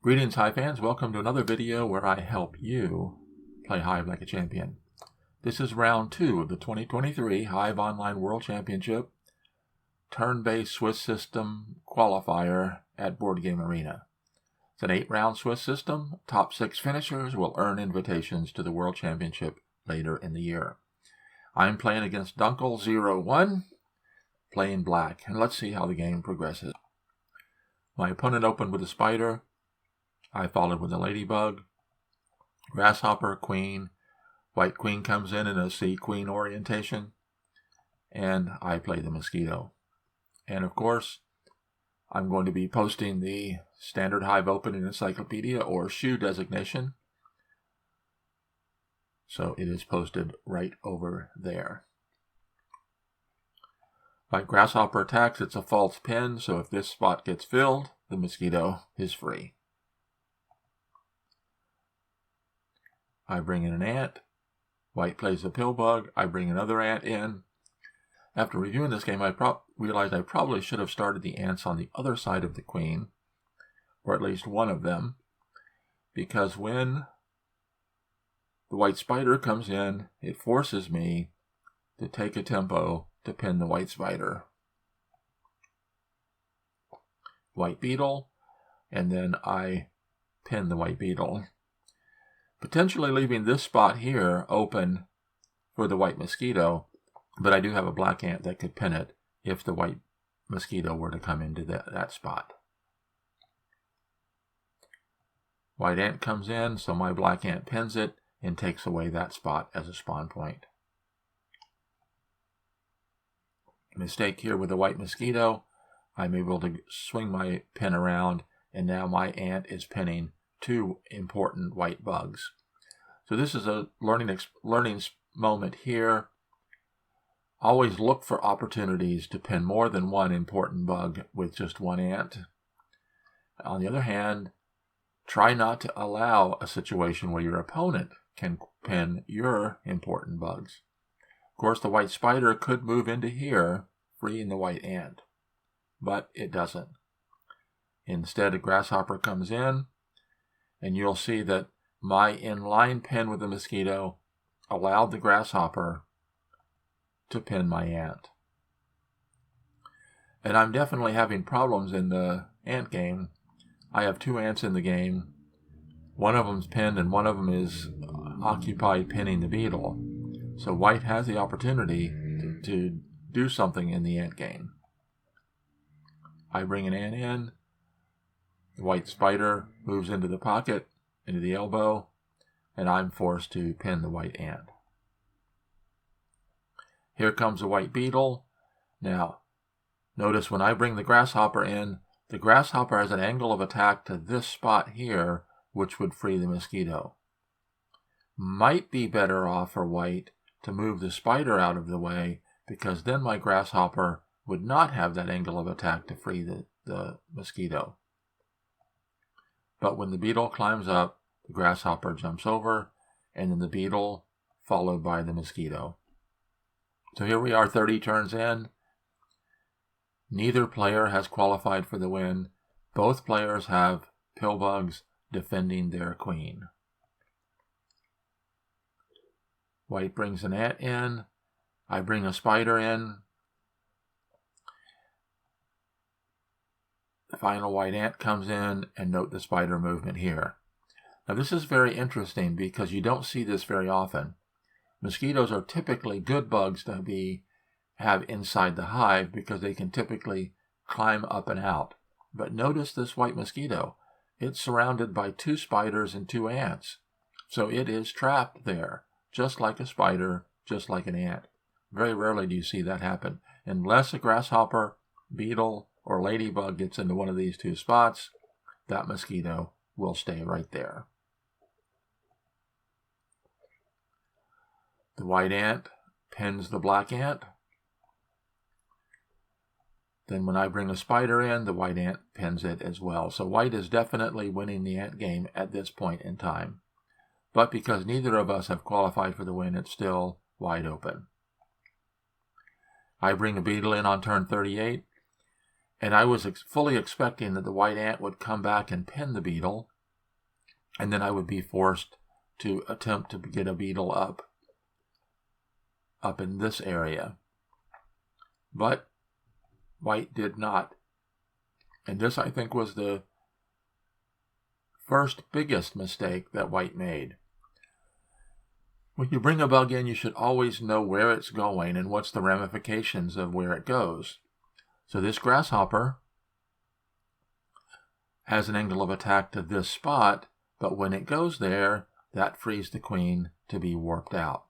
Greetings, Hive fans. Welcome to another video where I help you play Hive like a champion. This is round 2 of the 2023 Hive Online World Championship turn-based Swiss system qualifier at BoardGameArena. It's an 8-round Swiss system. Top 6 finishers will earn invitations to the World Championship later in the year. I'm playing against Dunkel01, playing black, and let's see how the game progresses. My opponent opened with a spider. I followed with a ladybug, grasshopper, queen. White queen comes in a C-queen orientation, and I play the mosquito. And of course, I'm going to be posting the standard Hive opening encyclopedia or shoe designation. So it is posted right over there. White grasshopper attacks, it's a false pin, so if this spot gets filled, the mosquito is free. I bring in an ant. White plays a pill bug. I bring another ant in. After reviewing this game, I realized I probably should have started the ants on the other side of the queen, or at least one of them, because when the white spider comes in, it forces me to take a tempo to pin the white spider. White beetle, and then I pin the white beetle, potentially leaving this spot here open for the white mosquito, but I do have a black ant that could pin it if the white mosquito were to come into that spot. White ant comes in, so my black ant pins it and takes away that spot as a spawn point. Mistake here with the white mosquito. I'm able to swing my pin around, and now my ant is pinning 2 important white bugs. So this is a learning moment here. Always look for opportunities to pin more than one important bug with just one ant. On the other hand, try not to allow a situation where your opponent can pin your important bugs. Of course, the white spider could move into here, freeing the white ant, but it doesn't. Instead, a grasshopper comes in, and you'll see that my inline pin with the mosquito allowed the grasshopper to pin my ant. And I'm definitely having problems in the ant game. I have 2 ants in the game. One of them's pinned and one of them is occupied pinning the beetle. So white has the opportunity to do something in the ant game. I bring an ant in. The white spider moves into the pocket, into the elbow, and I'm forced to pin the white ant. Here comes a white beetle. Now, notice when I bring the grasshopper in, the grasshopper has an angle of attack to this spot here, which would free the mosquito. Might be better off for white to move the spider out of the way, because then my grasshopper would not have that angle of attack to free the mosquito. But when the beetle climbs up, the grasshopper jumps over, and then the beetle followed by the mosquito. So here we are 30 turns in. Neither player has qualified for the win. Both players have pill bugs defending their queen. White brings an ant in. I bring a spider in. The final white ant comes in, and note the spider movement here. Now this is very interesting because you don't see this very often. Mosquitoes are typically good bugs to have inside the hive because they can typically climb up and out. But notice this white mosquito. It's surrounded by 2 spiders and 2 ants. So it is trapped there, just like a spider, just like an ant. Very rarely do you see that happen. Unless a grasshopper, beetle, or ladybug gets into one of these 2 spots, that mosquito will stay right there. The white ant pins the black ant. Then when I bring a spider in, the white ant pins it as well. So white is definitely winning the ant game at this point in time. But because neither of us have qualified for the win, it's still wide open. I bring a beetle in on turn 38. And I was fully expecting that the white ant would come back and pin the beetle, and then I would be forced to attempt to get a beetle up in this area. But white did not. And this, I think, was the first biggest mistake that white made. When you bring a bug in, you should always know where it's going and what's the ramifications of where it goes. So this grasshopper has an angle of attack to this spot, but when it goes there, that frees the queen to be warped out.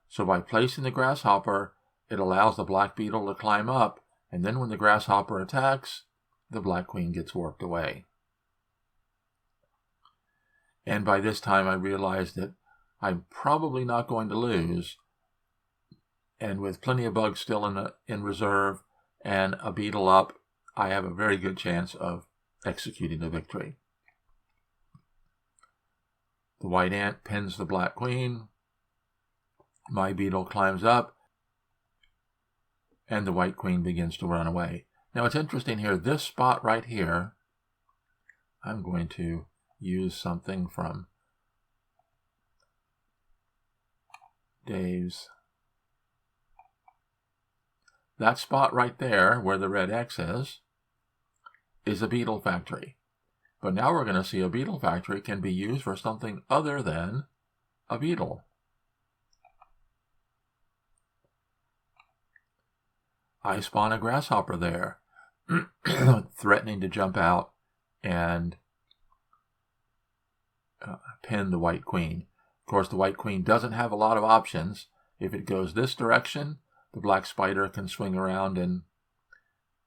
So by placing the grasshopper, it allows the black beetle to climb up, and then when the grasshopper attacks, the black queen gets warped away. And by this time I realized that I'm probably not going to lose, and with plenty of bugs still in reserve and a beetle up, I have a very good chance of executing the victory. The white ant pins the black queen. My beetle climbs up, and the white queen begins to run away. Now it's interesting here, this spot right here, I'm going to use something from Dave's. That spot right there, where the red X is a beetle factory. But now we're going to see a beetle factory can be used for something other than a beetle. I spawn a grasshopper there, threatening to jump out and pin the white queen. Of course, the white queen doesn't have a lot of options. If it goes this direction, the black spider can swing around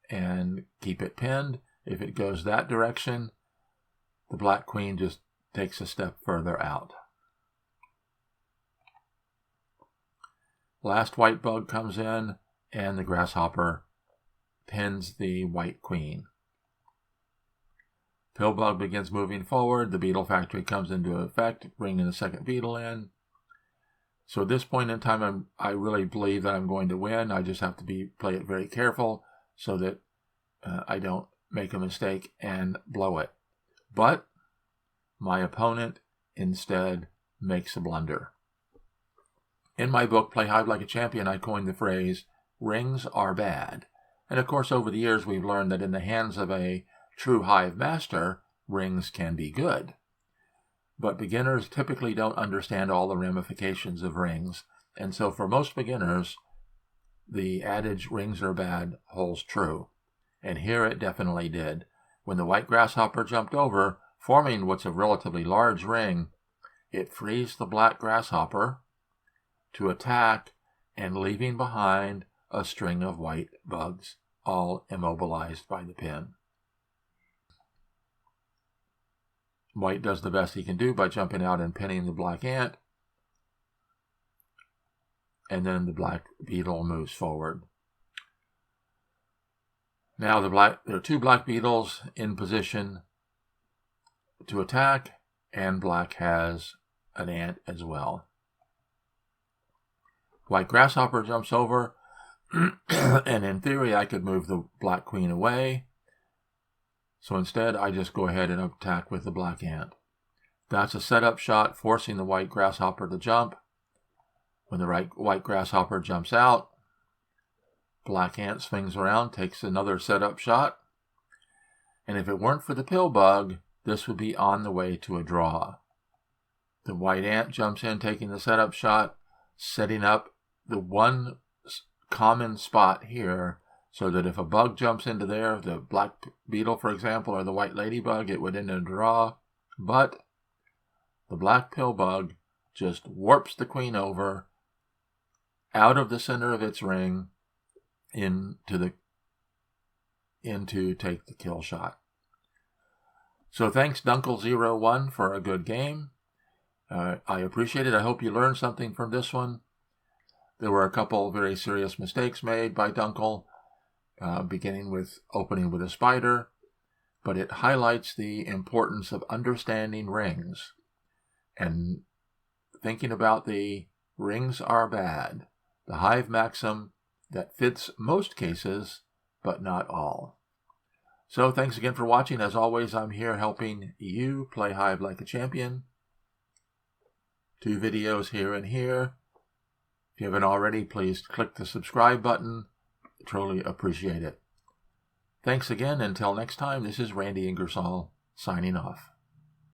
and keep it pinned. If it goes that direction, the black queen just takes a step further out. Last white bug comes in, and the grasshopper pins the white queen. Pillbug begins moving forward. The beetle factory comes into effect, bringing the second beetle in. So at this point in time, I really believe that I'm going to win. I just have to play it very careful so that I don't make a mistake and blow it. But my opponent instead makes a blunder. In my book, Play Hive Like a Champion, I coined the phrase, rings are bad. And of course, over the years, we've learned that in the hands of a true Hive master, rings can be good. But beginners typically don't understand all the ramifications of rings. And so for most beginners, the adage rings are bad holds true. And here it definitely did. When the white grasshopper jumped over, forming what's a relatively large ring, it frees the black grasshopper to attack and leaving behind a string of white bugs, all immobilized by the pin. White does the best he can do by jumping out and pinning the black ant, and then the black beetle moves forward. Now there are two black beetles in position to attack, and black has an ant as well. White grasshopper jumps over, and in theory I could move the black queen away. So instead I just go ahead and attack with the black ant. That's a setup shot, forcing the white grasshopper to jump. When the white grasshopper jumps out, black ant swings around, takes another setup shot. And if it weren't for the pill bug, this would be on the way to a draw. The white ant jumps in, taking the setup shot, setting up the one common spot here so that if a bug jumps into there, the black beetle, for example, or the white ladybug, it would end in a draw. But the black pill bug just warps the queen over out of the center of its ring into take the kill shot. So thanks Dunkel01 for a good game. I appreciate it. I hope you learned something from this one. There were a couple very serious mistakes made by Dunkel, beginning with opening with a spider, but it highlights the importance of understanding rings and thinking about the rings are bad, the Hive maxim that fits most cases, but not all. So thanks again for watching. As always, I'm here helping you play Hive like a champion. 2 videos here and here. If you haven't already, please click the subscribe button. I truly appreciate it. Thanks again. Until next time, this is Randy Ingersoll signing off.